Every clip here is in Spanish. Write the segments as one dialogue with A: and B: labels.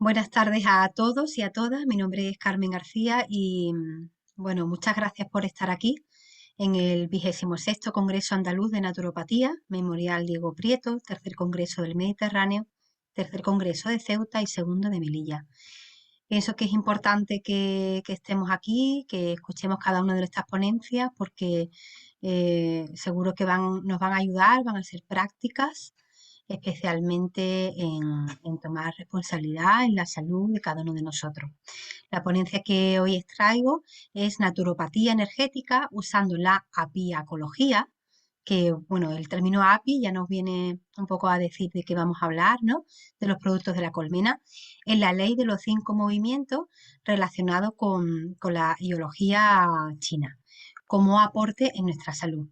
A: Buenas tardes a todos y a todas. Mi nombre es Carmen García y bueno, muchas gracias por estar aquí en el 26º Congreso Andaluz de Naturopatía, Memorial Diego Prieto, tercer Congreso del Mediterráneo, tercer Congreso de Ceuta y segundo de Melilla. Pienso que es importante que estemos aquí, que escuchemos cada una de estas ponencias porque seguro que nos van a ayudar, van a ser prácticas especialmente en tomar responsabilidad en la salud de cada uno de nosotros. La ponencia que hoy extraigo es naturopatía energética usando la apiacología, que bueno, el término api ya nos viene un poco a decir de qué vamos a hablar, ¿no? De los productos de la colmena, en la ley de los 5 movimientos relacionados con la biología china, como aporte en nuestra salud.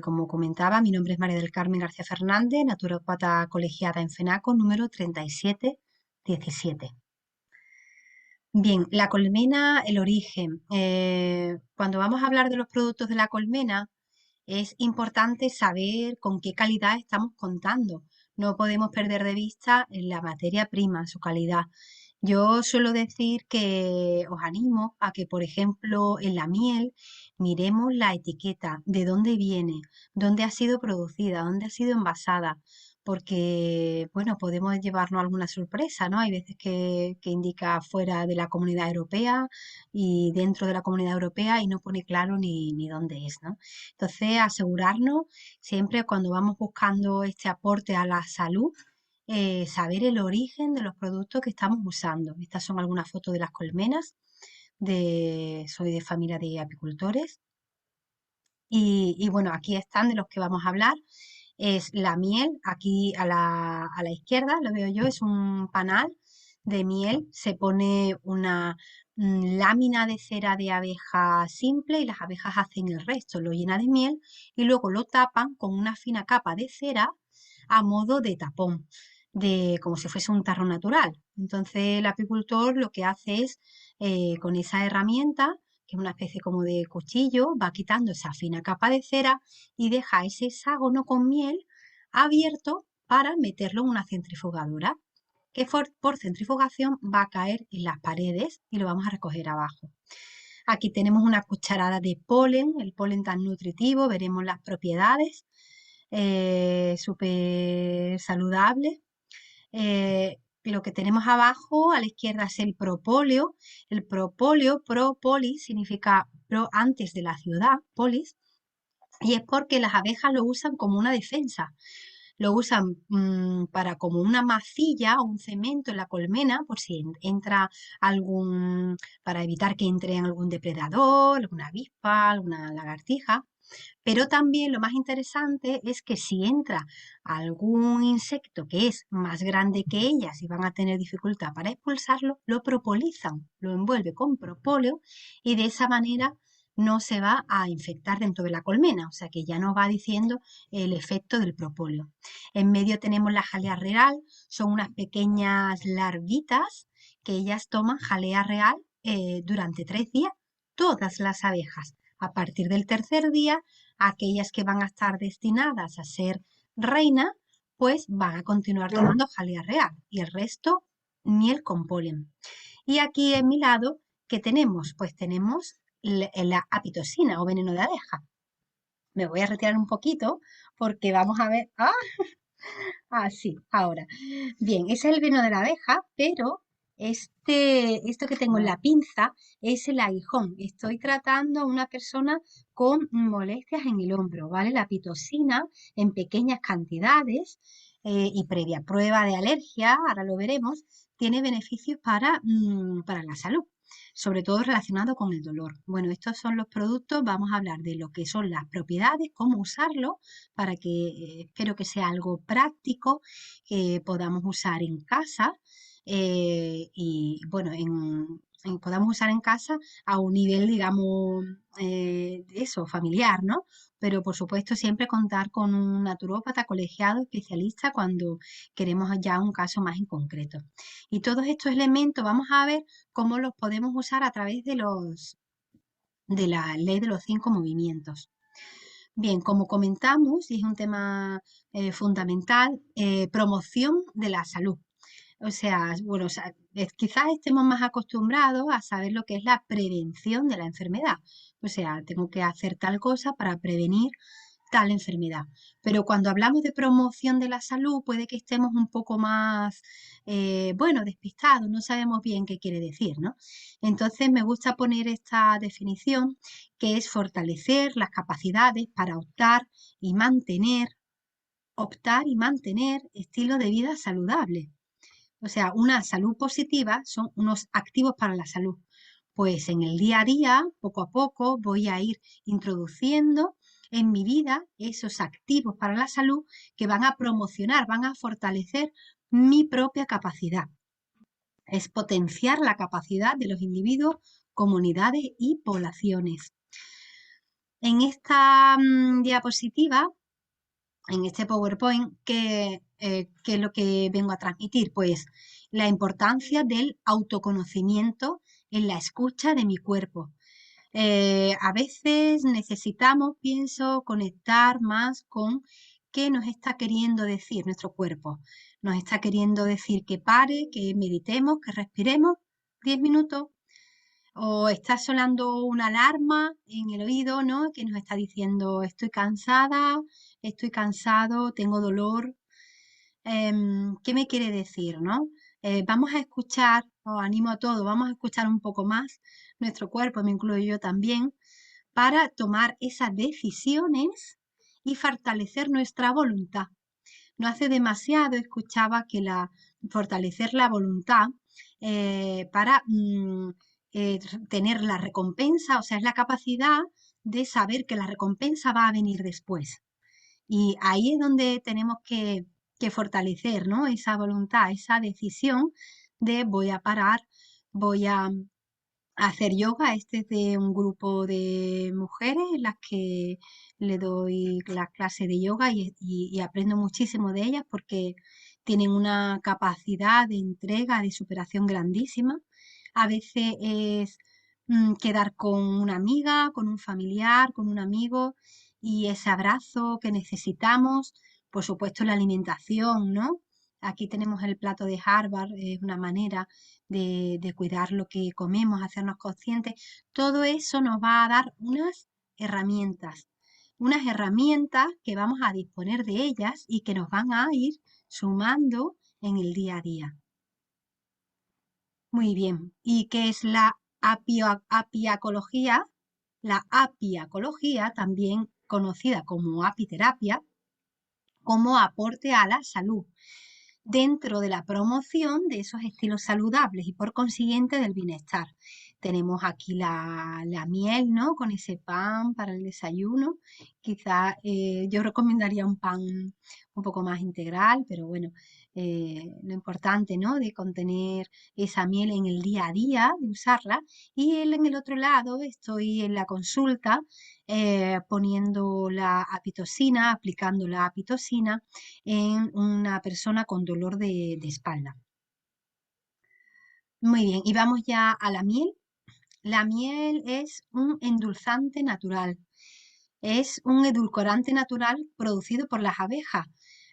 A: Como comentaba, mi nombre es María del Carmen García Fernández, naturópata colegiada en FENACO, número 3717. Bien, la colmena, el origen. Cuando vamos a hablar de los productos de la colmena, es importante saber con qué calidad estamos contando. No podemos perder de vista la materia prima, su calidad. Yo suelo decir que os animo a que, por ejemplo, en la miel miremos la etiqueta, de dónde viene, dónde ha sido producida, dónde ha sido envasada, porque, bueno, podemos llevarnos alguna sorpresa, ¿no? Hay veces que indica fuera de la Comunidad Europea y dentro de la Comunidad Europea y no pone claro ni dónde es, ¿no? Entonces, asegurarnos siempre cuando vamos buscando este aporte a la salud, saber el origen de los productos que estamos usando. Estas son algunas fotos de las colmenas. Soy de familia de apicultores. Y bueno, aquí están de los que vamos a hablar. Es la miel, aquí a la izquierda, lo veo yo, es un panal de miel. Se pone una lámina de cera de abeja simple y las abejas hacen el resto, lo llena de miel y luego lo tapan con una fina capa de cera a modo de tapón, como si fuese un tarro natural. Entonces el apicultor lo que hace es, con esa herramienta, que es una especie como de cuchillo, va quitando esa fina capa de cera y deja ese hexágono con miel abierto para meterlo en una centrifugadora, que por centrifugación va a caer en las paredes y lo vamos a recoger abajo. Aquí tenemos una cucharada de polen, el polen tan nutritivo, veremos las propiedades, súper saludable. Lo que tenemos abajo a la izquierda es el propóleo. El propóleo, propolis, significa pro antes de la ciudad, polis, y es porque las abejas lo usan como una defensa. Lo usan para como una masilla o un cemento en la colmena, por si entra para evitar que entre algún depredador, alguna avispa, alguna lagartija. Pero también lo más interesante es que si entra algún insecto que es más grande que ellas y van a tener dificultad para expulsarlo, lo propolizan, lo envuelve con propóleo y de esa manera no se va a infectar dentro de la colmena, o sea que ya nos va diciendo el efecto del propóleo. En medio tenemos la jalea real, son unas pequeñas larvitas que ellas toman jalea real durante 3 días, todas las abejas. A partir del tercer día, aquellas que van a estar destinadas a ser reina, pues van a continuar tomando jalea real y el resto miel con polen. Y aquí en mi lado, ¿qué tenemos? Pues tenemos la apitosina o veneno de abeja. Me voy a retirar un poquito porque vamos a ver. Sí, ahora. Bien, ese es el veneno de la abeja, pero esto que tengo en la pinza es el aguijón. Estoy tratando a una persona con molestias en el hombro, ¿vale? La pitocina en pequeñas cantidades y previa prueba de alergia, ahora lo veremos, tiene beneficios para la salud, sobre todo relacionado con el dolor. Bueno, estos son los productos, vamos a hablar de lo que son las propiedades, cómo usarlo, para que espero que sea algo práctico que podamos usar en casa y bueno, podamos usar en casa a un nivel, digamos, eso, familiar, ¿no? Pero por supuesto siempre contar con un naturópata colegiado especialista cuando queremos ya un caso más en concreto. Y todos estos elementos vamos a ver cómo los podemos usar a través de la ley de los 5 movimientos. Bien, como comentamos, y es un tema fundamental, promoción de la salud. O sea, bueno, o sea, quizás estemos más acostumbrados a saber lo que es la prevención de la enfermedad. O sea, tengo que hacer tal cosa para prevenir tal enfermedad. Pero cuando hablamos de promoción de la salud, puede que estemos un poco más, bueno, despistados, no sabemos bien qué quiere decir, ¿no? Entonces me gusta poner esta definición, que es fortalecer las capacidades para optar y mantener estilo de vida saludable. O sea, una salud positiva son unos activos para la salud. Pues en el día a día, poco a poco, voy a ir introduciendo en mi vida esos activos para la salud que van a promocionar, van a fortalecer mi propia capacidad. Es potenciar la capacidad de los individuos, comunidades y poblaciones. En esta diapositiva, en este PowerPoint, ¿qué es lo que vengo a transmitir? Pues la importancia del autoconocimiento en la escucha de mi cuerpo. A veces necesitamos, pienso, conectar más con qué nos está queriendo decir nuestro cuerpo. Nos está queriendo decir que pare, que meditemos, que respiremos 10 minutos, o está sonando una alarma en el oído, ¿no? Que nos está diciendo estoy cansada, estoy cansado, tengo dolor. ¿Qué me quiere decir, no? Vamos a escuchar, os animo a todos, vamos a escuchar un poco más nuestro cuerpo, me incluyo yo también, para tomar esas decisiones y fortalecer nuestra voluntad. No hace demasiado escuchaba que fortalecer la voluntad para tener la recompensa, o sea, es la capacidad de saber que la recompensa va a venir después. Y ahí es donde tenemos que fortalecer, ¿no? Esa voluntad, esa decisión de voy a parar, voy a hacer yoga. Este es de un grupo de mujeres en las que le doy la clase de yoga y aprendo muchísimo de ellas porque tienen una capacidad de entrega, de superación grandísima. A veces es quedar con una amiga, con un familiar, con un amigo y ese abrazo que necesitamos, por supuesto la alimentación, ¿no? Aquí tenemos el plato de Harvard, es una manera de cuidar lo que comemos, hacernos conscientes. Todo eso nos va a dar unas herramientas que vamos a disponer de ellas y que nos van a ir sumando en el día a día. Muy bien. ¿Y qué es la apiacología? La apiacología, también conocida como apiterapia, como aporte a la salud dentro de la promoción de esos estilos saludables y por consiguiente del bienestar. Tenemos aquí la miel, ¿no? Con ese pan para el desayuno. Quizás yo recomendaría un pan un poco más integral, pero bueno, lo importante, ¿no? De contener esa miel en el día a día, de usarla. Y en el otro lado estoy en la consulta poniendo la apitocina, aplicando la apitocina en una persona con dolor de espalda. Muy bien, y vamos ya a la miel. La miel es un endulzante natural, es un edulcorante natural producido por las abejas.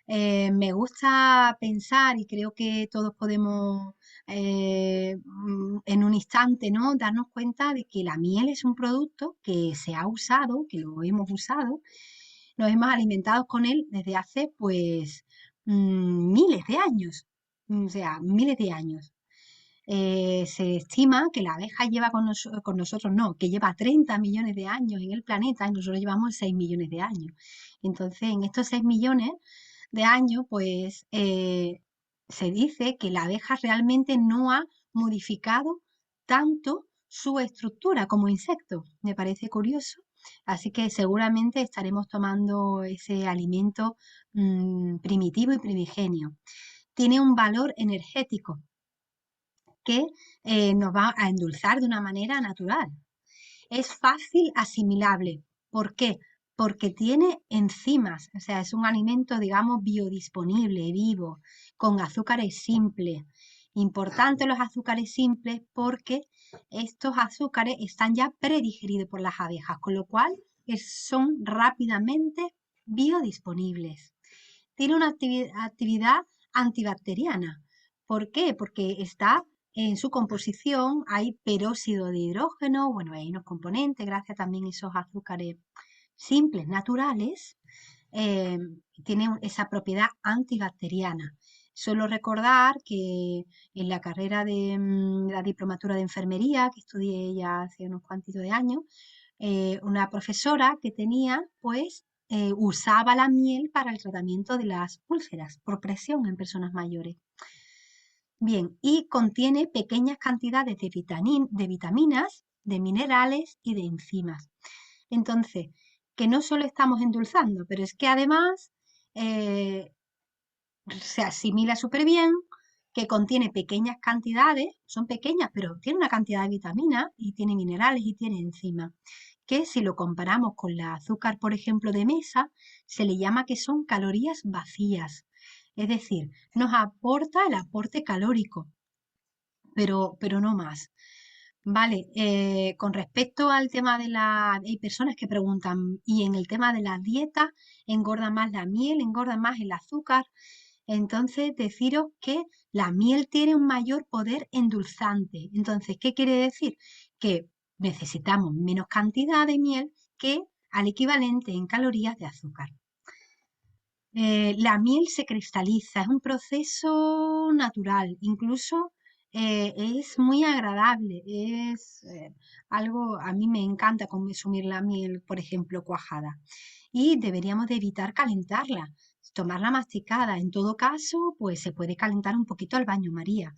A: Me gusta pensar y creo que todos podemos en un instante, ¿no? Darnos cuenta de que la miel es un producto que se ha usado, que lo hemos usado, nos hemos alimentado con él desde hace pues miles de años, o sea, miles de años. Se estima que la abeja lleva con nosotros, no, que lleva 30 millones de años en el planeta y nosotros llevamos 6 millones de años. Entonces, en estos 6 millones de años, pues se dice que la abeja realmente no ha modificado tanto su estructura como insecto. Me parece curioso. Así que seguramente estaremos tomando ese alimento primitivo y primigenio. Tiene un valor energético que nos va a endulzar de una manera natural. Es fácil asimilable. ¿Por qué? Porque tiene enzimas, o sea, es un alimento, digamos, biodisponible, vivo, con azúcares simples. Importante los azúcares simples porque estos azúcares están ya predigeridos por las abejas, con lo cual son rápidamente biodisponibles. Tiene una actividad antibacteriana ¿Por qué? Porque está en su composición, hay peróxido de hidrógeno, bueno, hay unos componentes, gracias también a esos azúcares simples, naturales, eh, tienen esa propiedad antibacteriana. Solo recordar que en la carrera de la diplomatura de enfermería, que estudié ya hace unos cuantitos de años, una profesora que tenía, pues, usaba la miel para el tratamiento de las úlceras por presión en personas mayores. Bien, y contiene pequeñas cantidades de vitaminas, de minerales y de enzimas. Entonces, que no solo estamos endulzando, pero es que además eh, se asimila súper bien, que contiene pequeñas cantidades, son pequeñas, pero tiene una cantidad de vitaminas y tiene minerales y tiene enzimas, que si lo comparamos con la azúcar, por ejemplo, de mesa, se le llama que son calorías vacías. Es decir, nos aporta el aporte calórico, pero no más. Vale, con respecto al tema de la... Hay personas que preguntan, y en el tema de las dietas, ¿engorda más la miel, engorda más el azúcar? Entonces, deciros que la miel tiene un mayor poder endulzante. Entonces, ¿qué quiere decir? Que necesitamos menos cantidad de miel que al equivalente en calorías de azúcar. La miel se cristaliza, es un proceso natural, incluso es muy agradable, es algo, a mí me encanta consumir la miel, por ejemplo, cuajada, y deberíamos de evitar calentarla, tomarla masticada. En todo caso, pues se puede calentar un poquito al baño María.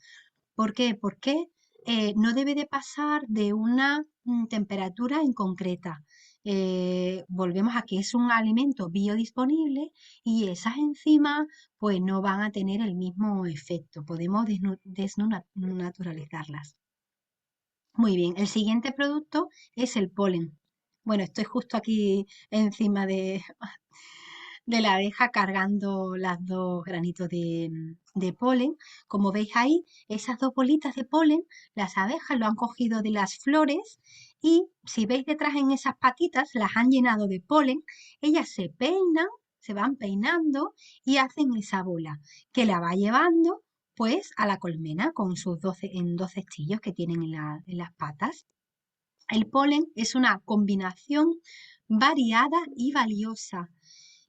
A: ¿Por qué? Porque no debe de pasar de una temperatura en concreta. Volvemos a que es un alimento biodisponible y esas enzimas pues no van a tener el mismo efecto. Podemos desnaturalizarlas. Muy bien, el siguiente producto es el polen. Bueno, estoy justo aquí encima de la abeja cargando las dos granitos de polen. Como veis ahí, esas dos bolitas de polen, las abejas lo han cogido de las flores y si veis detrás en esas patitas, las han llenado de polen. Ellas se peinan, se van peinando y hacen esa bola que la va llevando pues a la colmena con sus 12, en 12 cestillos que tienen en las patas. El polen es una combinación variada y valiosa.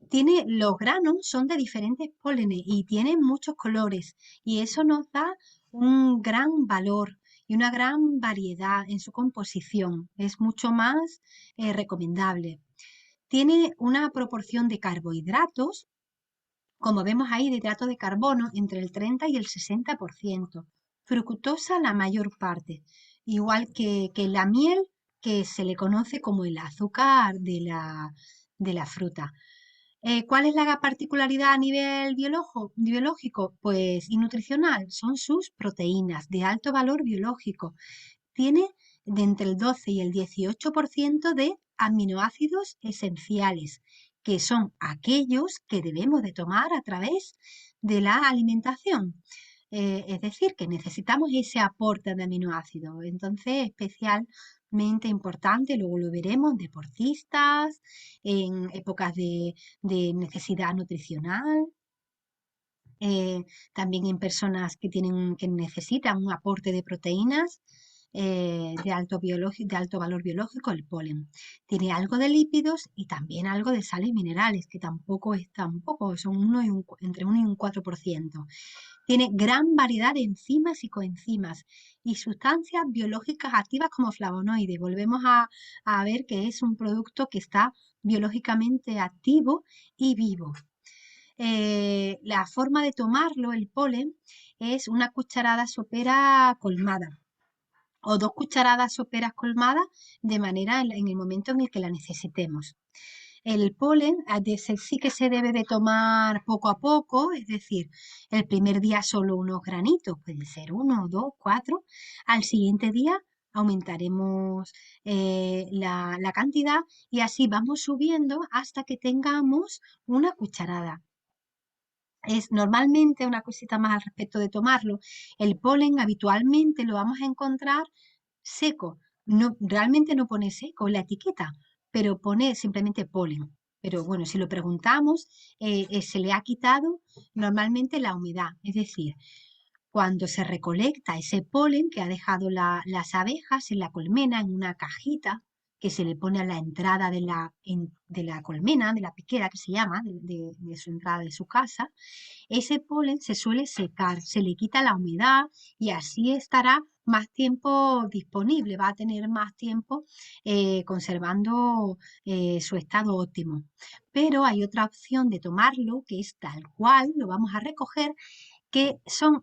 A: Tiene, los granos son de diferentes pólenes y tienen muchos colores y eso nos da un gran valor y una gran variedad en su composición. Es mucho más recomendable. Tiene una proporción de carbohidratos, como vemos ahí, de hidratos de carbono entre el 30 y el 60%. Fructosa la mayor parte, igual que la miel, que se le conoce como el azúcar de la fruta. ¿Cuál es la particularidad a nivel biológico? Pues y nutricional, son sus proteínas de alto valor biológico. Tiene de entre el 12 y el 18% de aminoácidos esenciales, que son aquellos que debemos de tomar a través de la alimentación. Es decir, que necesitamos ese aporte de aminoácidos. Entonces, especialmente importante, luego lo veremos, deportistas, en épocas de necesidad nutricional, eh, también en personas que necesitan un aporte de proteínas de alto valor biológico, el polen. Tiene algo de lípidos y también algo de sales minerales, que tampoco son entre 1 y un 4%. Tiene gran variedad de enzimas y coenzimas y sustancias biológicas activas como flavonoides. Volvemos a ver que es un producto que está biológicamente activo y vivo. La forma de tomarlo, el polen, es una cucharada sopera colmada o 2 cucharadas soperas colmadas de manera en el momento en el que la necesitemos. El polen sí que se debe de tomar poco a poco, es decir, el primer día solo unos granitos, puede ser 1, 2, 4. Al siguiente día aumentaremos la cantidad y así vamos subiendo hasta que tengamos una cucharada. Es normalmente una cosita más al respecto de tomarlo. El polen habitualmente lo vamos a encontrar seco. No, realmente no pone seco en la etiqueta, pero pone simplemente polen. Pero bueno, si lo preguntamos, se le ha quitado normalmente la humedad. Es decir, Cuando se recolecta ese polen que ha dejado las abejas en la colmena, en una cajita que se le pone a la entrada de la colmena, de la piquera que se llama, de su entrada de su casa, ese polen se suele secar, se le quita la humedad y así estará más tiempo disponible, va a tener más tiempo conservando su estado óptimo. Pero hay otra opción de tomarlo que es tal cual, lo vamos a recoger,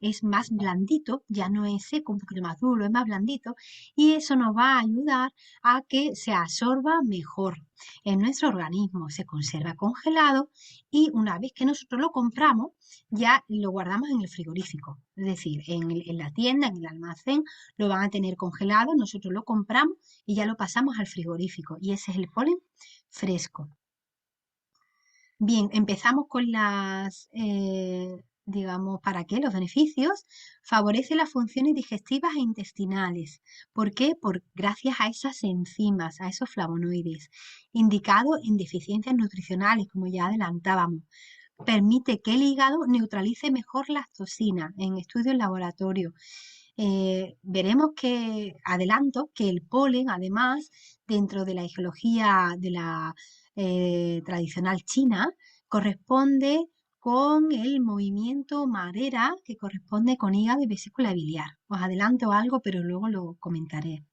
A: es más blandito, ya no es seco, un poquito más duro, es más blandito, y eso nos va a ayudar a que se absorba mejor en nuestro organismo, se conserva congelado y una vez que nosotros lo compramos, ya lo guardamos en el frigorífico, es decir, en la tienda, en el almacén, lo van a tener congelado, nosotros lo compramos y ya lo pasamos al frigorífico, y ese es el polen fresco. Bien, empezamos con digamos, ¿para qué? Los beneficios. Favorece las funciones digestivas e intestinales. ¿Por qué? Gracias a esas enzimas, a esos flavonoides, indicado en deficiencias nutricionales, como ya adelantábamos. Permite que el hígado neutralice mejor las toxinas en estudios en laboratorio. Veremos que, adelanto, que el polen, además, dentro de la ideología de la tradicional china, corresponde con el movimiento madera, que corresponde con hígado y vesícula biliar. Os adelanto algo, pero luego lo comentaré.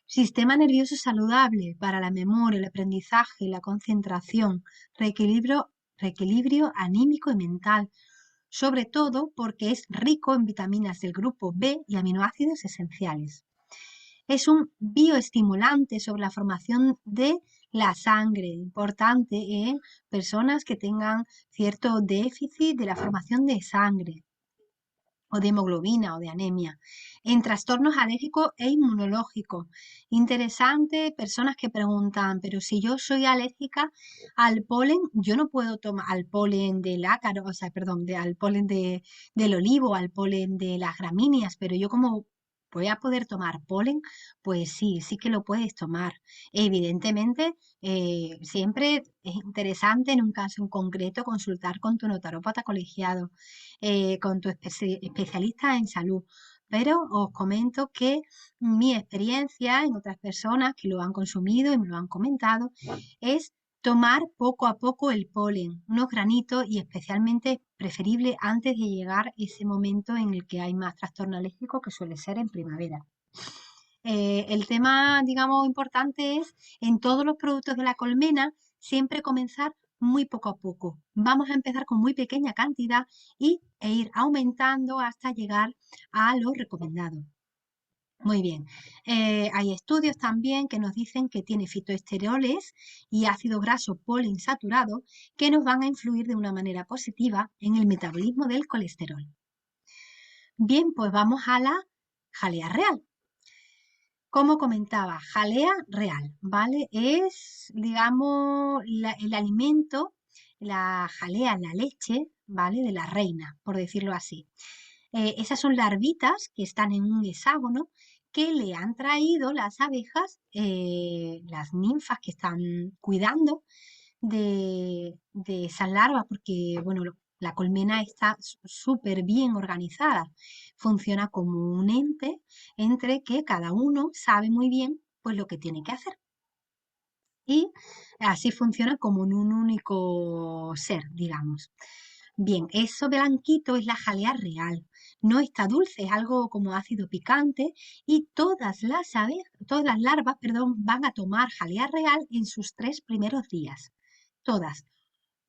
A: Sistema nervioso saludable para la memoria, el aprendizaje, la concentración, reequilibrio anímico y mental, sobre todo porque es rico en vitaminas del grupo B y aminoácidos esenciales. Es un bioestimulante sobre la formación de la sangre, importante en personas que tengan cierto déficit de la formación de sangre o de hemoglobina o de anemia, en trastornos alérgicos e inmunológicos. Interesante, personas que preguntan, pero si yo soy alérgica al polen, yo no puedo tomar al polen del ácaro, o sea, perdón, al polen del olivo, al polen de las gramíneas, pero yo como voy a poder tomar polen, pues sí, sí que lo puedes tomar. Evidentemente, siempre es interesante en un caso en concreto consultar con tu notarópata colegiado, con tu especialista en salud. Pero os comento que mi experiencia en otras personas que lo han consumido y me lo han comentado es tomar poco a poco el polen, unos granitos, y especialmente preferible antes de llegar ese momento en el que hay más trastorno alérgico, que suele ser en primavera. El tema, digamos, importante es en todos los productos de la colmena siempre comenzar muy poco a poco. Vamos a empezar con muy pequeña cantidad e ir aumentando hasta llegar a lo recomendado. Muy bien. Hay estudios también que nos dicen que tiene fitoesteroles y ácido graso poliinsaturado que nos van a influir de una manera positiva en el metabolismo del colesterol. Bien, pues vamos a la jalea real. Como comentaba, jalea real, ¿vale? Es, digamos, el alimento, la jalea, la leche, ¿vale? De la reina, por decirlo así. Esas son larvitas que están en un hexágono que le han traído las abejas, las ninfas que están cuidando de esas larvas, porque, bueno, la colmena está súper bien organizada. Funciona como un ente entre que cada uno sabe muy bien pues lo que tiene que hacer. Y así funciona como en un único ser, digamos. Bien, eso blanquito es la jalea real. No está dulce, es algo como ácido picante, y todas las larvas, perdón, van a tomar jalea real en sus 3 primeros días. Todas.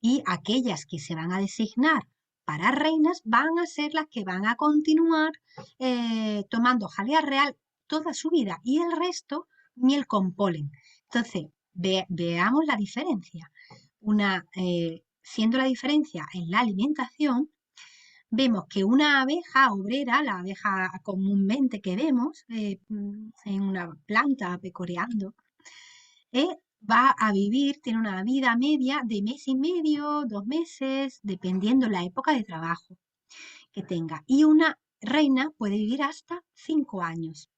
A: Y aquellas que se van a designar para reinas van a ser las que van a continuar tomando jalea real toda su vida, y el resto miel con polen. Entonces, veamos la diferencia. Siendo la diferencia en la alimentación, vemos que una abeja obrera, la abeja comúnmente que vemos en una planta pecoreando, va a vivir, tiene una vida media de mes y medio, 2 meses, dependiendo la época de trabajo que tenga. Y una reina puede vivir hasta 5 años.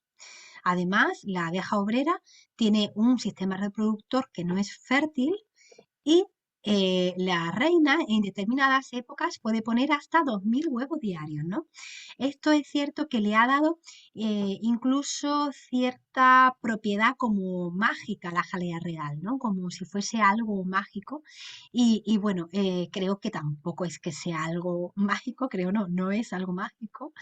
A: Además, la abeja obrera tiene un sistema reproductor que no es fértil y la reina en determinadas épocas puede poner hasta 2.000 huevos diarios, ¿no? Esto es cierto que le ha dado incluso cierta propiedad como mágica a la jalea real, ¿no? Como si fuese algo mágico. Y bueno, creo que tampoco es que sea algo mágico, creo no, no es algo mágico,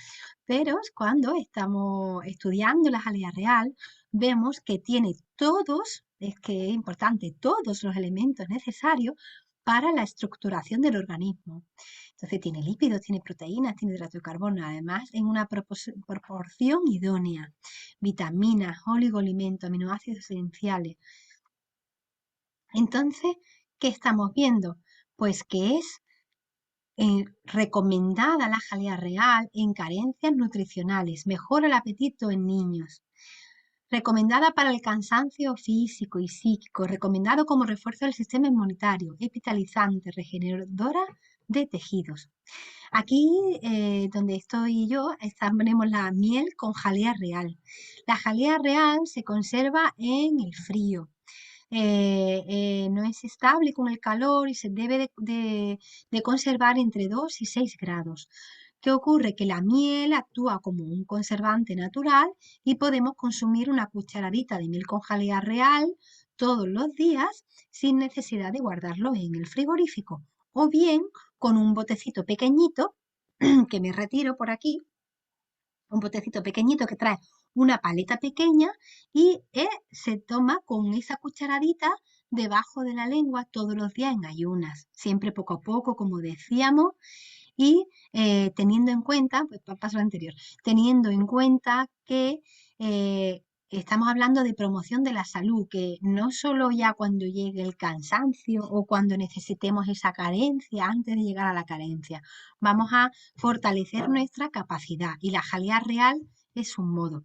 A: pero cuando estamos estudiando la jalea real, vemos que tiene todos, es que es importante, todos los elementos necesarios para la estructuración del organismo. Entonces tiene lípidos, tiene proteínas, tiene hidrato de carbono, además en una proporción idónea. Vitaminas, oligoelementos, aminoácidos esenciales. Entonces, ¿qué estamos viendo? Pues que es recomendada la jalea real en carencias nutricionales, mejora el apetito en niños. Recomendada para el cansancio físico y psíquico, recomendado como refuerzo del sistema inmunitario, es vitalizante, regeneradora de tejidos. Aquí, donde estoy yo, tenemos la miel con jalea real. La jalea real se conserva en el frío. No es estable con el calor y se debe de conservar entre 2 y 6 grados. ¿Qué ocurre? Que la miel actúa como un conservante natural y podemos consumir una cucharadita de miel con jalea real todos los días sin necesidad de guardarlo en el frigorífico. O bien con un botecito pequeñito que me retiro por aquí, un botecito pequeñito que trae una paleta pequeña y se toma con esa cucharadita debajo de la lengua todos los días en ayunas, siempre poco a poco, como decíamos, y teniendo en cuenta, pues paso anterior, teniendo en cuenta que estamos hablando de promoción de la salud, que no solo ya cuando llegue el cansancio o cuando necesitemos esa carencia, antes de llegar a la carencia, vamos a fortalecer nuestra capacidad y la jalea real es un modo.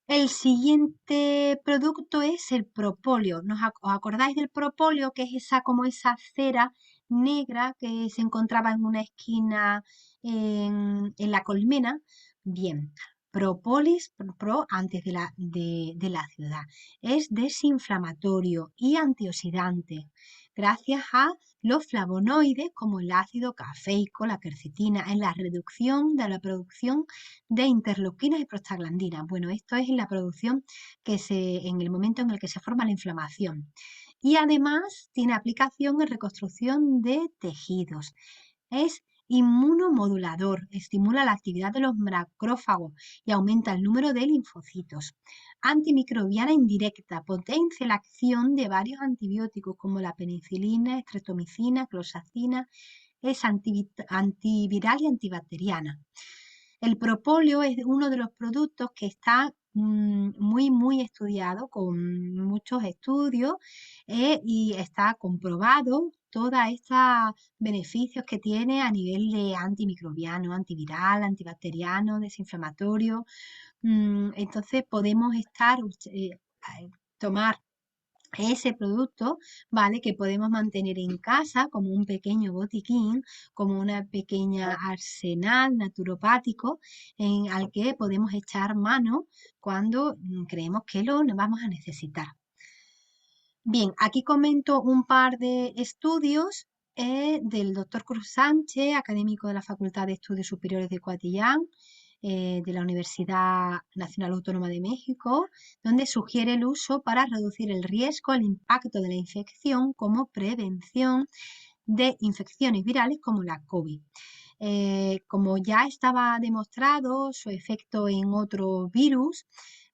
A: El siguiente producto es el propóleo. ¿Os acordáis del propóleo? Que es como esa cera negra que se encontraba en una esquina en la colmena. Bien, Propolis Pro antes de la ciudad. Es desinflamatorio y antioxidante gracias a los flavonoides como el ácido cafeico, la quercetina, en la reducción de la producción de interleuquinas y prostaglandinas. Bueno, esto es en la producción en el momento en el que se forma la inflamación. Y además tiene aplicación en reconstrucción de tejidos. Es inmunomodulador, estimula la actividad de los macrófagos y aumenta el número de linfocitos. Antimicrobiana indirecta, potencia la acción de varios antibióticos como la penicilina, estreptomicina, clozapina, es antiviral y antibacteriana. El propóleo es uno de los productos que está muy estudiado con muchos estudios y está comprobado todos estos beneficios que tiene a nivel de antimicrobiano, antiviral, antibacteriano, desinflamatorio. Entonces podemos tomar ese producto, ¿vale? Que podemos mantener en casa como un pequeño botiquín, como una pequeña arsenal naturopático al que podemos echar mano cuando creemos que lo vamos a necesitar. Bien, aquí comento un par de estudios del doctor Cruz Sánchez, académico de la Facultad de Estudios Superiores de Coatillán, de la Universidad Nacional Autónoma de México, donde sugiere el uso para reducir el riesgo, el impacto de la infección como prevención de infecciones virales como la COVID. Como ya estaba demostrado su efecto en otro virus,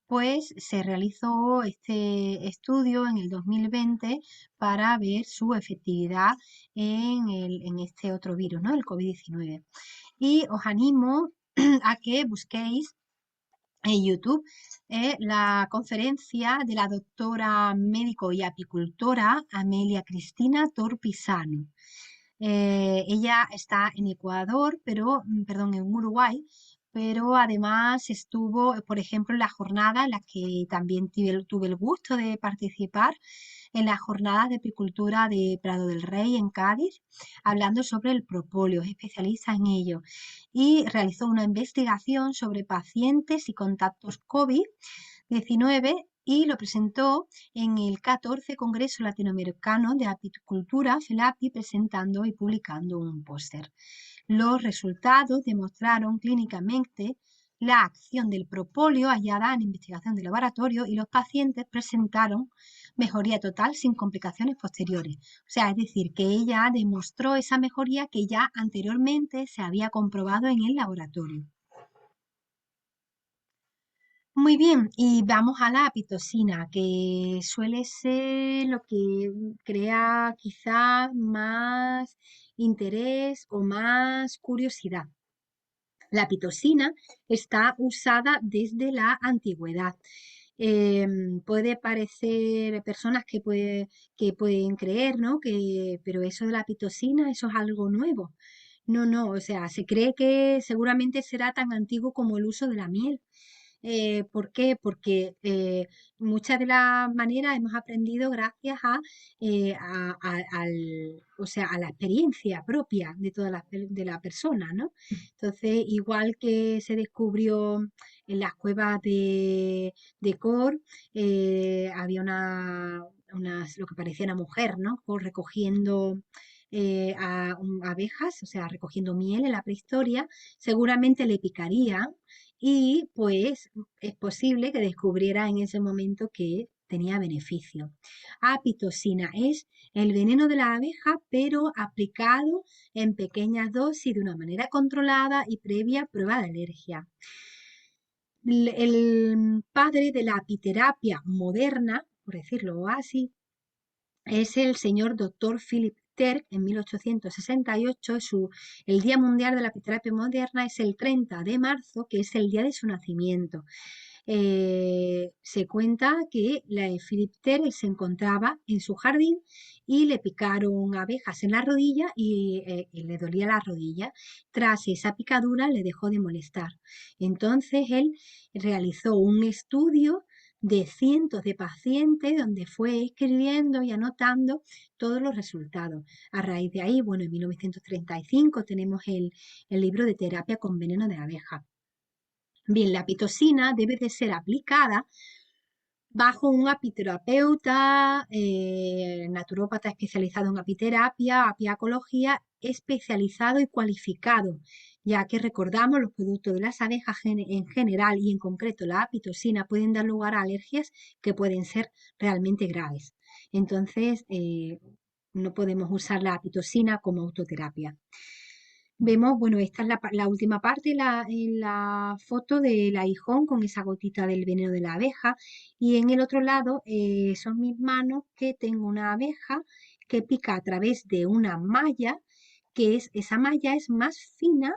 A: pues se realizó este estudio en el 2020 para ver su efectividad en este otro virus, ¿no? El COVID-19. Y os animo a que busquéis en YouTube la conferencia de la doctora médico y apicultora Amelia Cristina Torpisano. Ella está en Ecuador, perdón, en Uruguay, pero además estuvo, por ejemplo, en la jornada en la que también tuve el gusto de participar, en las jornadas de apicultura de Prado del Rey en Cádiz, hablando sobre el propóleo, es especialista en ello, y realizó una investigación sobre pacientes y contactos COVID-19 y lo presentó en el 14 Congreso Latinoamericano de Apicultura, FELAPI, presentando y publicando un póster. Los resultados demostraron clínicamente la acción del propóleo hallada en investigación de laboratorio y los pacientes presentaron mejoría total sin complicaciones posteriores. O sea, es decir, que ella demostró esa mejoría que ya anteriormente se había comprobado en el laboratorio. Muy bien, y vamos a la pitocina, que suele ser lo que crea quizá más interés o más curiosidad. La pitocina está usada desde la antigüedad. Puede parecer personas que pueden creer, ¿no? Pero eso de la pitocina, eso es algo nuevo. No, no, o sea, se cree que seguramente será tan antiguo como el uso de la miel. ¿Por qué? Porque muchas de las maneras hemos aprendido gracias o sea, a la experiencia propia de toda de la persona, ¿no? Entonces, igual que se descubrió en las cuevas de Kor, había lo que parecía una mujer, ¿no? Recogiendo abejas, o sea, recogiendo miel en la prehistoria, seguramente le picaría y pues es posible que descubriera en ese momento que tenía beneficio. Apitocina es el veneno de la abeja, pero aplicado en pequeñas dosis de una manera controlada y previa prueba de alergia. El padre de la apiterapia moderna, por decirlo así, es el señor doctor Philip Terk en 1868. El Día Mundial de la Apiterapia Moderna es el 30 de marzo, que es el día de su nacimiento. Se cuenta que Philip Terk se encontraba en su jardín y le picaron abejas en la rodilla y le dolía la rodilla. Tras esa picadura le dejó de molestar. Entonces él realizó un estudio de cientos de pacientes donde fue escribiendo y anotando todos los resultados. A raíz de ahí, bueno, en 1935 tenemos el libro de terapia con veneno de abeja. Bien, la pitocina debe de ser aplicada bajo un apiterapeuta, naturópata especializado en apiterapia, apiacología, especializado y cualificado, ya que recordamos los productos de las abejas en general y en concreto la apitocina pueden dar lugar a alergias que pueden ser realmente graves. Entonces, no podemos usar la apitocina como autoterapia. Vemos, bueno, esta es la última parte en la foto del aguijón con esa gotita del veneno de la abeja y en el otro lado son mis manos que tengo una abeja que pica a través de una malla, esa malla es más fina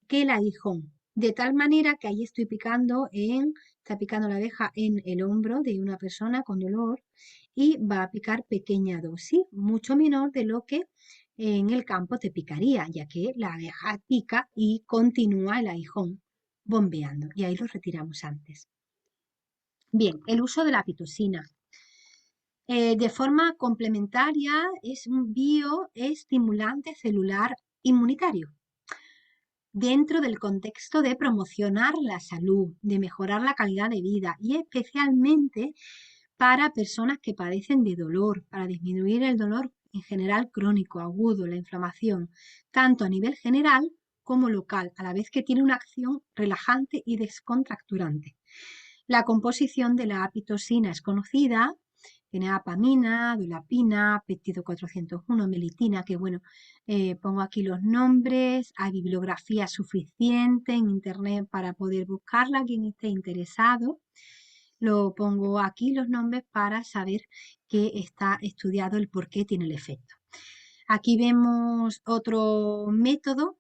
A: que el aguijón, de tal manera que ahí está picando la abeja en el hombro de una persona con dolor y va a picar pequeña dosis, mucho menor de lo que en el campo te picaría, ya que la abeja pica y continúa el aguijón bombeando y ahí lo retiramos antes. Bien, el uso de la pitocina. De forma complementaria es un bioestimulante celular inmunitario dentro del contexto de promocionar la salud, de mejorar la calidad de vida y especialmente para personas que padecen de dolor, para disminuir el dolor en general crónico, agudo, la inflamación, tanto a nivel general como local, a la vez que tiene una acción relajante y descontracturante. La composición de la apitocina es conocida, tiene apamina, dolapina, péptido 401, melitina, que bueno, pongo aquí los nombres, hay bibliografía suficiente en internet para poder buscarla, quien esté interesado. Lo pongo aquí los nombres para saber que está estudiado el por qué tiene el efecto. Aquí vemos otro método,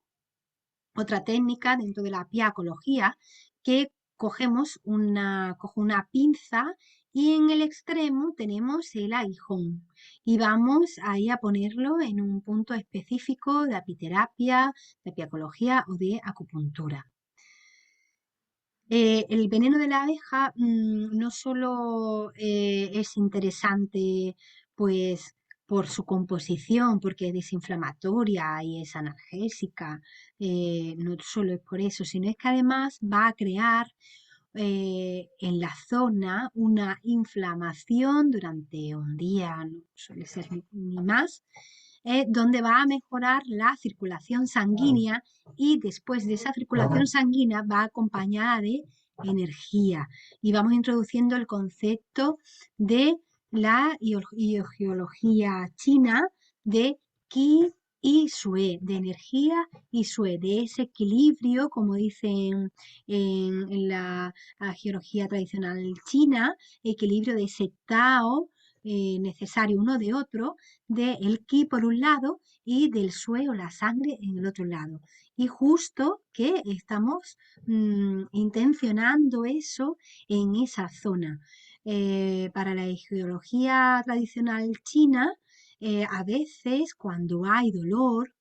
A: otra técnica dentro de la apiacología, que cojo una pinza y en el extremo tenemos el aguijón y vamos ahí a ponerlo en un punto específico de apiterapia, de apiacología o de acupuntura. El veneno de la abeja no solo es interesante pues por su composición, porque es desinflamatoria y es analgésica, no solo es por eso, sino es que además va a crear en la zona una inflamación durante un día, no suele ser ni más, donde va a mejorar la circulación sanguínea y después de esa circulación sanguínea va acompañada de energía. Y vamos introduciendo el concepto de la geología china de Qi y Sue, de energía y Sue, de ese equilibrio, como dicen en la geología tradicional china, equilibrio de ese Tao necesario uno de otro, del Qi por un lado y del Sue o la sangre en el otro lado. Y justo que estamos intencionando eso en esa zona. Para la geología tradicional china, a veces cuando hay dolor,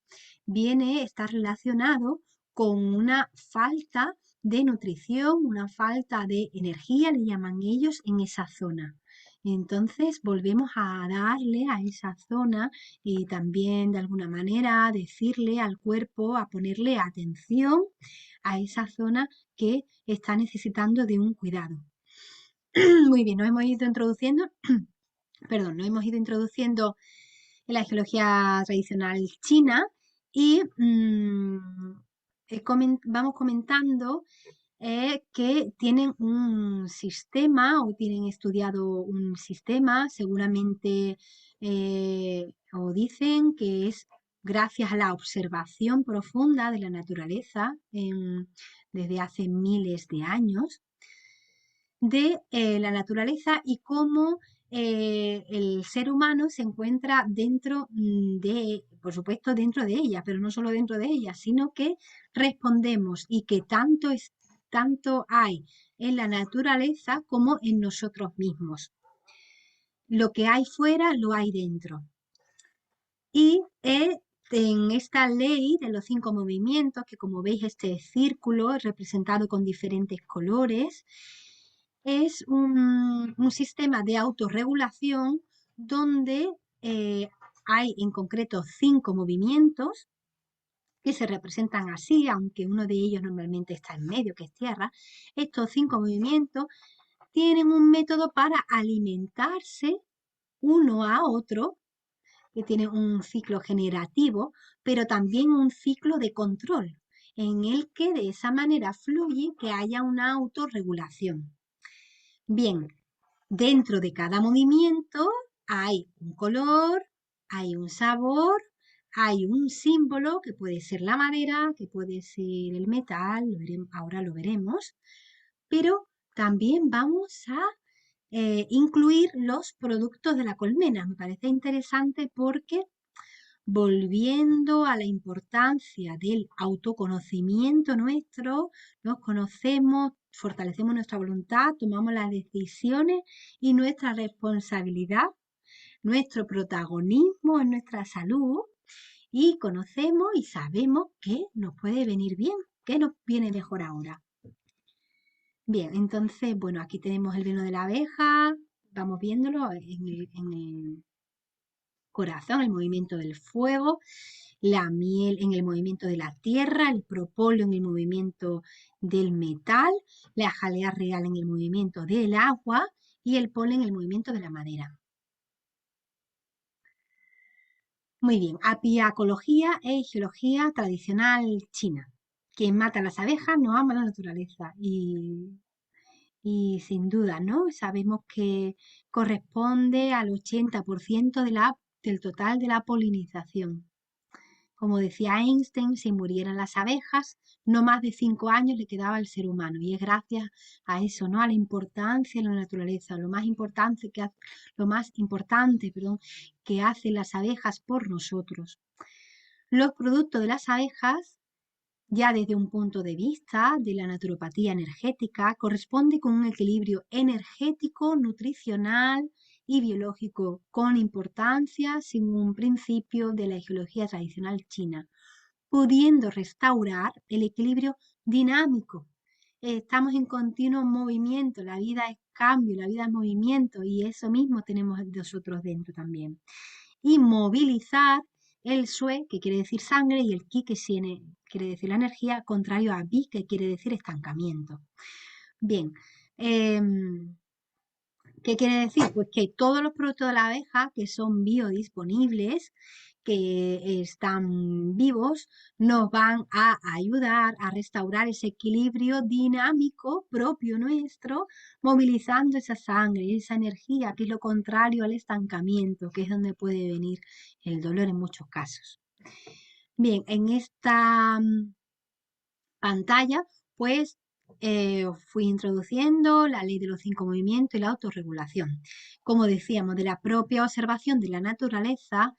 A: está relacionado con una falta de nutrición, una falta de energía, le llaman ellos, en esa zona. Entonces volvemos a darle a esa zona y también de alguna manera decirle al cuerpo, a ponerle atención a esa zona que está necesitando de un cuidado. Muy bien, nos hemos ido introduciendo, perdón, nos hemos ido introduciendo en la geología tradicional china y vamos comentando que tienen un sistema o tienen estudiado un sistema, seguramente o dicen que es gracias a la observación profunda de la naturaleza desde hace miles de años de la naturaleza y cómo el ser humano se encuentra dentro por supuesto, dentro de ella, pero no solo dentro de ella, sino que respondemos y que tanto hay en la naturaleza como en nosotros mismos. Lo que hay fuera lo hay dentro. Y en esta ley de los 5 movimientos, que como veis este círculo es representado con diferentes colores, es un sistema de autorregulación donde hay en concreto 5 movimientos que se representan así, aunque uno de ellos normalmente está en medio, que es tierra. Estos 5 movimientos tienen un método para alimentarse uno a otro, que tiene un ciclo generativo, pero también un ciclo de control, en el que de esa manera fluye que haya una autorregulación. Bien, dentro de cada movimiento hay un color, hay un sabor, hay un símbolo que puede ser la madera, que puede ser el metal, ahora lo veremos, pero también vamos a incluir los productos de la colmena. Me parece interesante porque volviendo a la importancia del autoconocimiento nuestro, nos conocemos, fortalecemos nuestra voluntad, tomamos las decisiones y nuestra responsabilidad, nuestro protagonismo en nuestra salud y conocemos y sabemos qué nos puede venir bien, qué nos viene mejor ahora. Bien, entonces, bueno, aquí tenemos el veno de la abeja, vamos viéndolo en el corazón, el movimiento del fuego, la miel en el movimiento de la tierra, el propóleo en el movimiento del metal, la jalea real en el movimiento del agua y el polen en el movimiento de la madera. Muy bien, apiacología e geología tradicional china. Quien mata a las abejas no ama la naturaleza y sin duda, ¿no? Sabemos que corresponde al 80% del total de la polinización. Como decía Einstein, si murieran las abejas, no más de 5 años le quedaba al ser humano. Y es gracias a eso, ¿no? A la importancia de la naturaleza, lo más importante que hacen las abejas por nosotros. Los productos de las abejas, ya desde un punto de vista de la naturopatía energética, corresponde con un equilibrio energético, nutricional y biológico con importancia según un principio de la geología tradicional china, pudiendo restaurar el equilibrio dinámico. Estamos en continuo movimiento, la vida es cambio, la vida es movimiento y eso mismo tenemos nosotros dentro también. Y movilizar el Sue, que quiere decir sangre, y el Qi, que quiere decir la energía, contrario a Bi, que quiere decir estancamiento. Bien, em, ¿qué quiere decir? Pues que todos los productos de la abeja que son biodisponibles, que están vivos, nos van a ayudar a restaurar ese equilibrio dinámico propio nuestro, movilizando esa sangre, esa energía, que es lo contrario al estancamiento, que es donde puede venir el dolor en muchos casos. Bien, en esta pantalla, pues fui introduciendo la ley de los 5 movimientos y la autorregulación. Como decíamos, de la propia observación de la naturaleza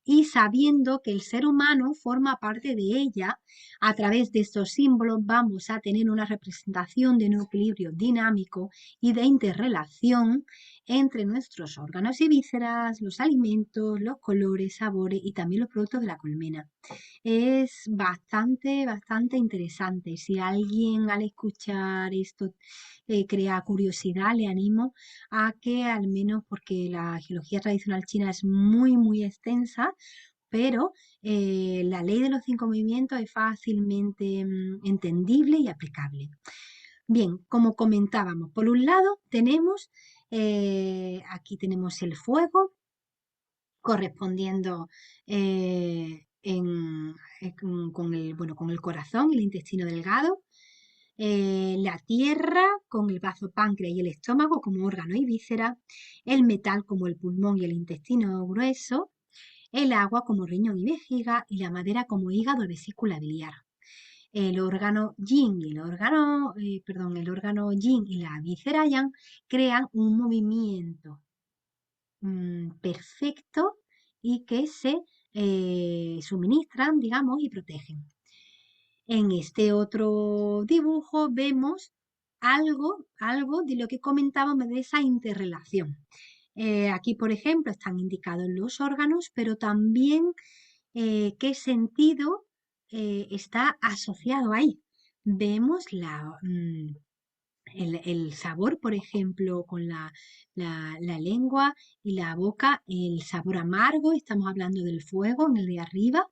A: y sabiendo que el ser humano forma parte de ella, a través de estos símbolos vamos a tener una representación de un equilibrio dinámico y de interrelación entre nuestros órganos y vísceras, los alimentos, los colores, sabores y también los productos de la colmena. Es bastante interesante. Si alguien al escuchar esto crea curiosidad, le animo a que al menos, porque la geología tradicional china es muy extensa, pero la ley de los 5 movimientos es fácilmente entendible y aplicable. Bien, como comentábamos, por un lado tenemos, aquí tenemos el fuego, correspondiendo con el corazón y el intestino delgado, la tierra con el bazo páncreas y el estómago como órgano y víscera, el metal como el pulmón y el intestino grueso, el agua como riñón y vejiga y la madera como hígado y vesícula biliar. El órgano yin y el órgano yin y la víscera yang crean un movimiento perfecto y que se suministran, digamos, y protegen. En este otro dibujo vemos algo de lo que comentábamos de esa interrelación. Aquí, por ejemplo, están indicados los órganos, pero también qué sentido está asociado ahí. Vemos el sabor, por ejemplo, con la lengua y la boca, el sabor amargo, estamos hablando del fuego en el de arriba,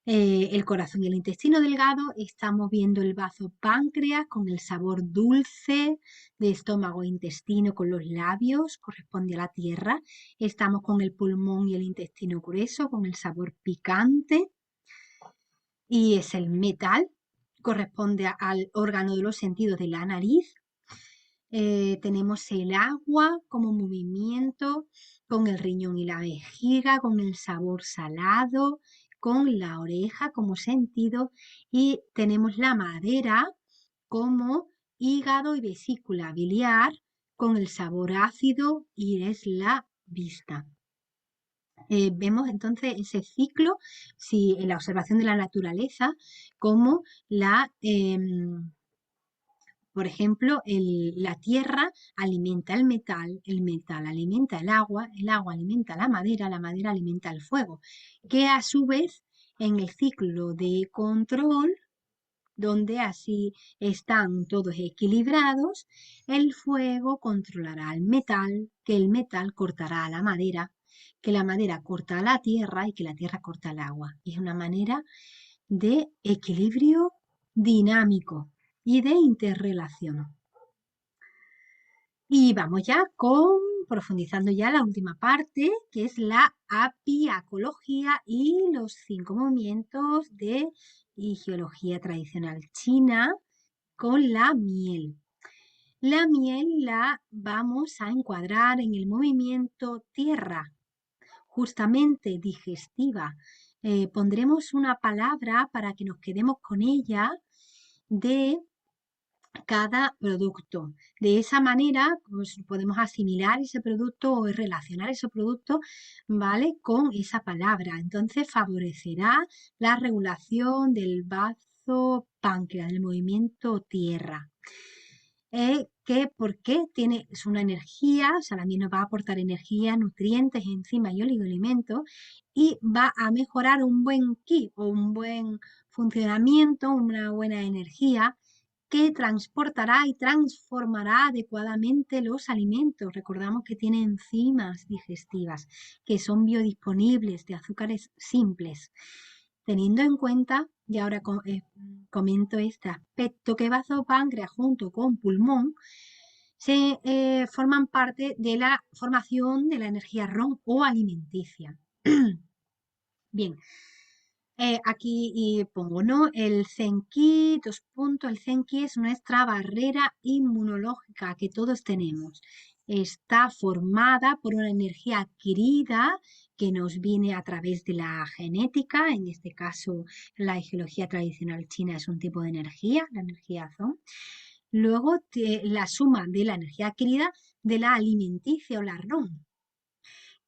A: el corazón y el intestino delgado, estamos viendo el bazo páncreas con el sabor dulce de estómago e intestino con los labios, corresponde a la tierra, estamos con el pulmón y el intestino grueso con el sabor picante y es el metal, corresponde al órgano de los sentidos de la nariz. Tenemos el agua como movimiento, con el riñón y la vejiga, con el sabor salado, con la oreja como sentido y tenemos la madera como hígado y vesícula biliar, con el sabor ácido y es la vista. Vemos entonces ese ciclo, si en la observación de la naturaleza, como por ejemplo, la tierra alimenta el metal alimenta el agua alimenta la madera alimenta el fuego, que a su vez en el ciclo de control, donde así están todos equilibrados, el fuego controlará al metal, que el metal cortará a la madera, que la madera corta a la tierra y que la tierra corta el agua. Es una manera de equilibrio dinámico y de interrelación. Y vamos ya profundizando ya la última parte, que es la apiacología y los 5 movimientos de geología tradicional china con la miel. La miel la vamos a encuadrar en el movimiento tierra, justamente digestiva. Pondremos una palabra para que nos quedemos con ella de cada producto. De esa manera, pues, podemos asimilar ese producto o relacionar ese producto, ¿vale? Con esa palabra. Entonces, favorecerá la regulación del bazo páncreas, del movimiento tierra. ¿Por qué? Es una energía, o sea, la miel nos va a aportar energía, nutrientes, enzimas y oligoelementos y va a mejorar un buen ki o un buen funcionamiento, una buena energía que transportará y transformará adecuadamente los alimentos. Recordamos que tiene enzimas digestivas que son biodisponibles de azúcares simples Teniendo en cuenta, y ahora comento este aspecto, que bazo páncreas junto con pulmón se forman parte de la formación de la energía ROM o alimenticia. Bien, aquí pongo, ¿no? El Zenki, dos puntos, el Zenki es nuestra barrera inmunológica que todos tenemos. Está formada por una energía adquirida que nos viene a través de la genética. En este caso, la geología tradicional china es un tipo de energía, la energía Zong. Luego, la suma de la energía adquirida de la alimenticia o la ROM,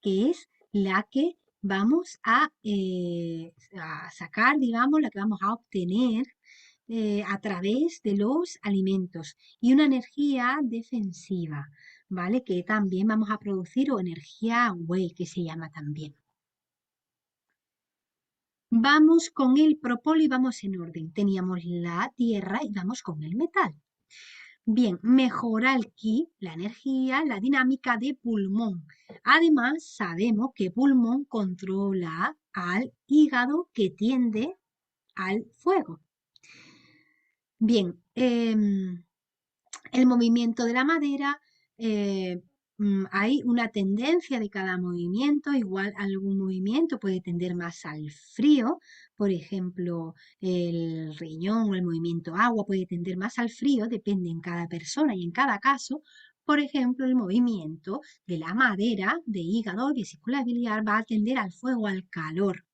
A: que es la que vamos a sacar, digamos, la que vamos a obtener a través de los alimentos y una energía defensiva, ¿vale? Que también vamos a producir o energía Wei, que se llama también. Vamos con el propóleo y vamos en orden. Teníamos la tierra y vamos con el metal. Bien, mejora el ki, la energía, la dinámica de pulmón. Además, sabemos que pulmón controla al hígado que tiende al fuego. Bien, el movimiento de la madera, hay una tendencia de cada movimiento, igual algún movimiento puede tender más al frío, por ejemplo, el riñón o el movimiento agua puede tender más al frío, depende en cada persona y en cada caso. Por ejemplo, el movimiento de la madera, de hígado y vesícula biliar va a tender al fuego, al calor.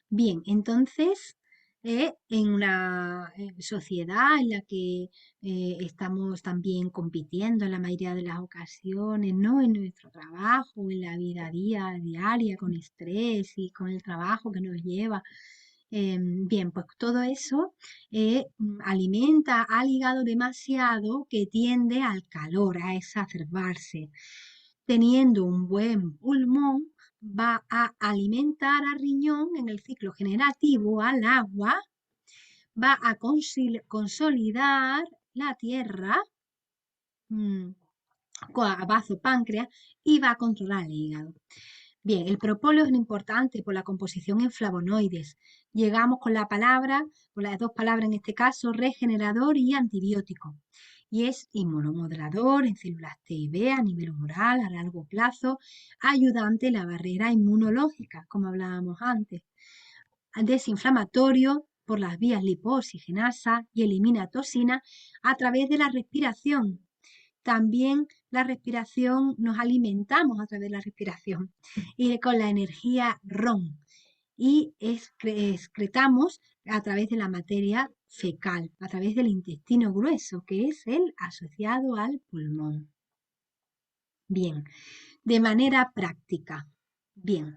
A: Bien, entonces, en una sociedad en la que estamos también compitiendo en la mayoría de las ocasiones, ¿no? En nuestro trabajo, en la vida diaria, con estrés y con el trabajo que nos lleva. Bien, pues todo eso alimenta al hígado demasiado que tiende al calor, a exacerbarse. Teniendo un buen pulmón, va a alimentar al riñón en el ciclo generativo, al agua, va a consolidar la tierra, a bazo páncreas, y va a controlar el hígado. Bien, el propóleo es importante por la composición en flavonoides. Llegamos con la palabra, con las dos palabras en este caso, regenerador y antibiótico. Y es inmunomodulador en células T y B a nivel humoral a largo plazo, ayudante en la barrera inmunológica, como hablábamos antes, desinflamatorio por las vías lipoxigenasa y elimina toxina a través de la respiración. También la respiración, nos alimentamos a través de la respiración y con la energía ROM y excretamos a través de la materia fecal, a través del intestino grueso, que es el asociado al pulmón. Bien, de manera práctica. Bien,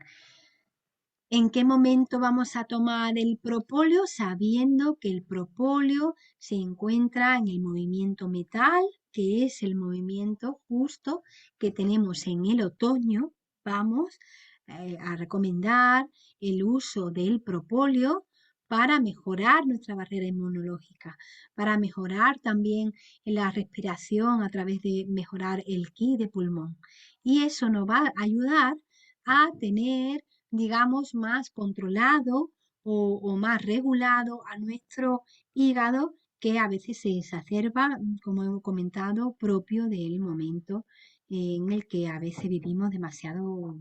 A: ¿en qué momento vamos a tomar el propóleo? Sabiendo que el propóleo se encuentra en el movimiento metal, que es el movimiento justo que tenemos en el otoño. Vamos a recomendar el uso del propóleo para mejorar nuestra barrera inmunológica, para mejorar también la respiración a través de mejorar el ki de pulmón. Y eso nos va a ayudar a tener, digamos, más controlado o más regulado a nuestro hígado, que a veces se exacerba, como hemos comentado, propio del momento en el que a veces vivimos demasiado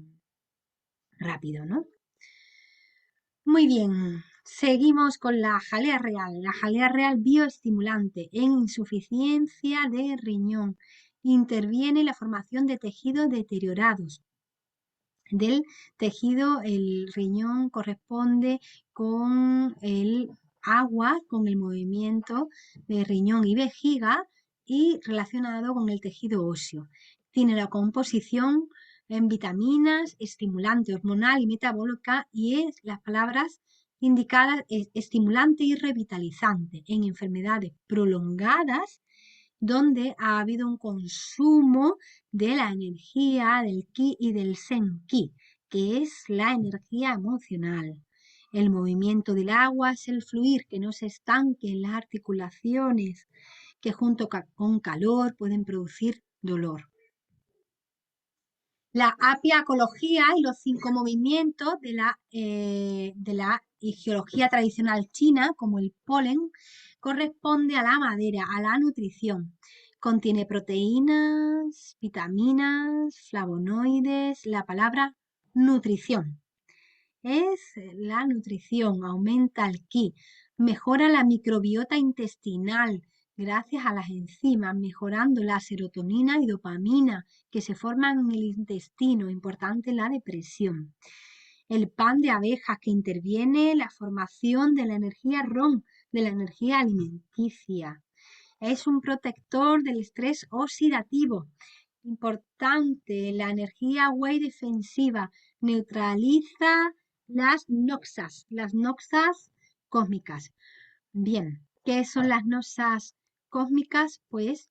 A: rápido, ¿no? Muy bien, seguimos con la jalea real. La jalea real bioestimulante en insuficiencia de riñón. Interviene en la formación de tejidos deteriorados del tejido. El riñón corresponde con el agua, con el movimiento de riñón y vejiga y relacionado con el tejido óseo. Tiene la composición en vitaminas, estimulante hormonal y metabólica, y es las palabras indicadas, es estimulante y revitalizante en enfermedades prolongadas donde ha habido un consumo de la energía del ki y del sen-ki, que es la energía emocional. El movimiento del agua es el fluir, que no se estanque en las articulaciones, que junto con calor pueden producir dolor. La apiacología y los 5 movimientos de la geología tradicional china, como el polen, corresponde a la madera, a la nutrición. Contiene proteínas, vitaminas, flavonoides, la palabra nutrición. Es la nutrición, aumenta el ki, mejora la microbiota intestinal gracias a las enzimas, mejorando la serotonina y dopamina que se forman en el intestino, importante en la depresión. El pan de abejas que interviene en la formación de la energía ROM, de la energía alimenticia. Es un protector del estrés oxidativo. Importante, la energía Wei defensiva neutraliza las noxas cósmicas. Bien, ¿qué son las noxas cósmicas? Pues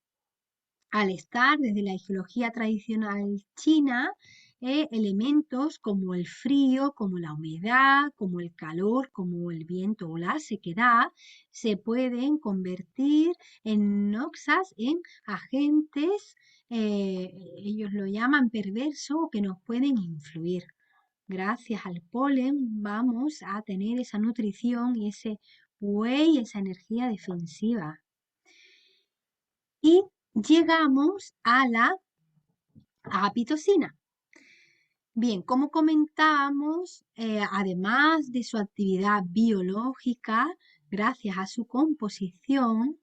A: al estar desde la geología tradicional china, elementos como el frío, como la humedad, como el calor, como el viento o la sequedad, se pueden convertir en noxas, en agentes, ellos lo llaman perverso, que nos pueden influir. Gracias al polen vamos a tener esa nutrición y ese whey, esa energía defensiva. Y llegamos a la apitocina. Bien, como comentábamos, además de su actividad biológica, gracias a su composición,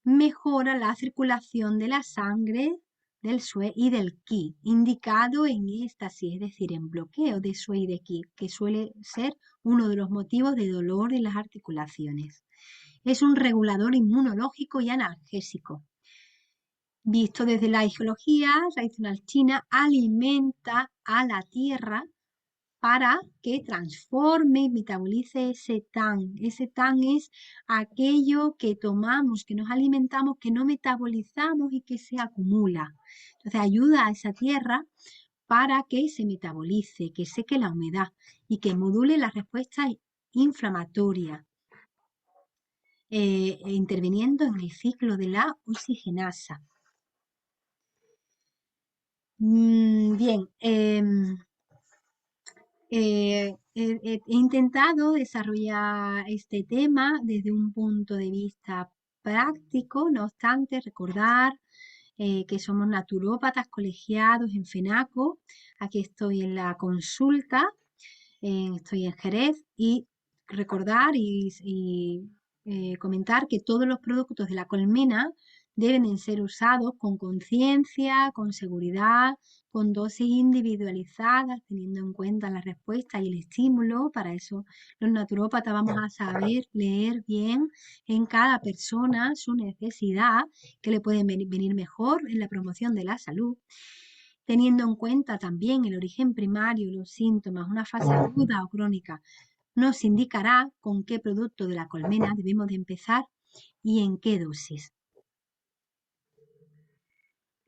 A: mejora la circulación de la sangre, del sue y del ki, indicado en éxtasis, es decir, en bloqueo de sue y de ki, que suele ser uno de los motivos de dolor en las articulaciones. Es un regulador inmunológico y analgésico. Visto desde la geología tradicional china, alimenta a la tierra para que transforme y metabolice ese tang. Ese tang es aquello que tomamos, que nos alimentamos, que no metabolizamos y que se acumula. Entonces ayuda a esa tierra para que se metabolice, que seque la humedad y que module la respuesta inflamatoria, interviniendo en el ciclo de la oxigenasa. Bien, he intentado desarrollar este tema desde un punto de vista práctico, no obstante, recordar que somos naturópatas colegiados en FENACO. Aquí estoy en la consulta, estoy en Jerez, y recordar y comentar que todos los productos de la colmena deben ser usados con conciencia, con seguridad, con dosis individualizadas, teniendo en cuenta la respuesta y el estímulo. Para eso los naturópatas vamos a saber leer bien en cada persona su necesidad, que le puede venir mejor en la promoción de la salud, teniendo en cuenta también el origen primario, los síntomas, una fase aguda o crónica. Nos indicará con qué producto de la colmena debemos de empezar y en qué dosis.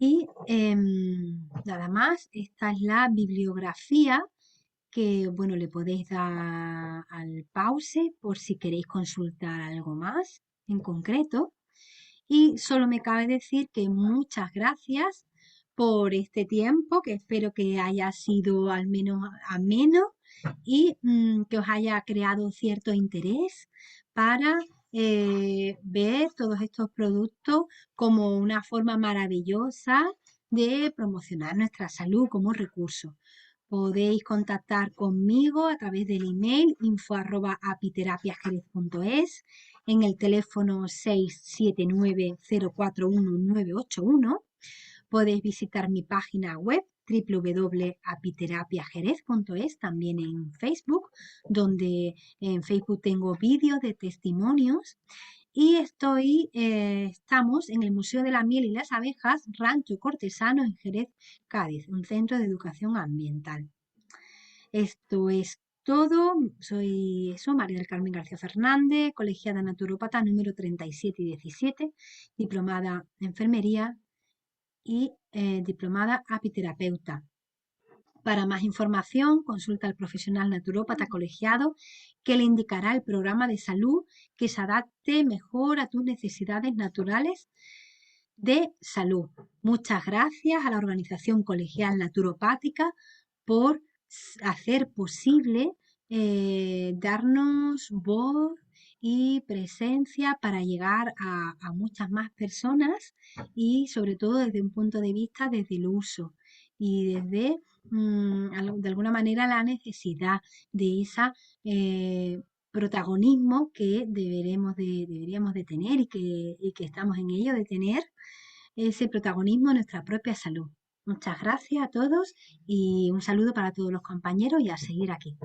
A: Y nada más, esta es la bibliografía que, bueno, le podéis dar al pause por si queréis consultar algo más en concreto. Y solo me cabe decir que muchas gracias por este tiempo, que espero que haya sido al menos ameno y que os haya creado cierto interés para ver todos estos productos como una forma maravillosa de promocionar nuestra salud como recurso. Podéis contactar conmigo a través del email info@apiterapiajerez.es, en el teléfono 679-041-981. Podéis visitar mi página web www.apiterapiajerez.es, también en Facebook, donde en Facebook tengo vídeos de testimonios. Y estamos en el Museo de la Miel y las Abejas, Rancho Cortesano, en Jerez, Cádiz, un centro de educación ambiental. Esto es todo. Soy María del Carmen García Fernández, colegiada naturópata número 37 y 17, diplomada en enfermería y diplomada apiterapeuta. Para más información, consulta al profesional naturópata colegiado, que le indicará el programa de salud que se adapte mejor a tus necesidades naturales de salud. Muchas gracias a la organización colegial naturopática por hacer posible darnos voz y presencia para llegar a muchas más personas y sobre todo desde un punto de vista desde el uso y desde de alguna manera la necesidad de esa protagonismo que deberíamos de tener y que estamos en ello de tener ese protagonismo en nuestra propia salud. Muchas gracias a todos y un saludo para todos los compañeros y a seguir aquí.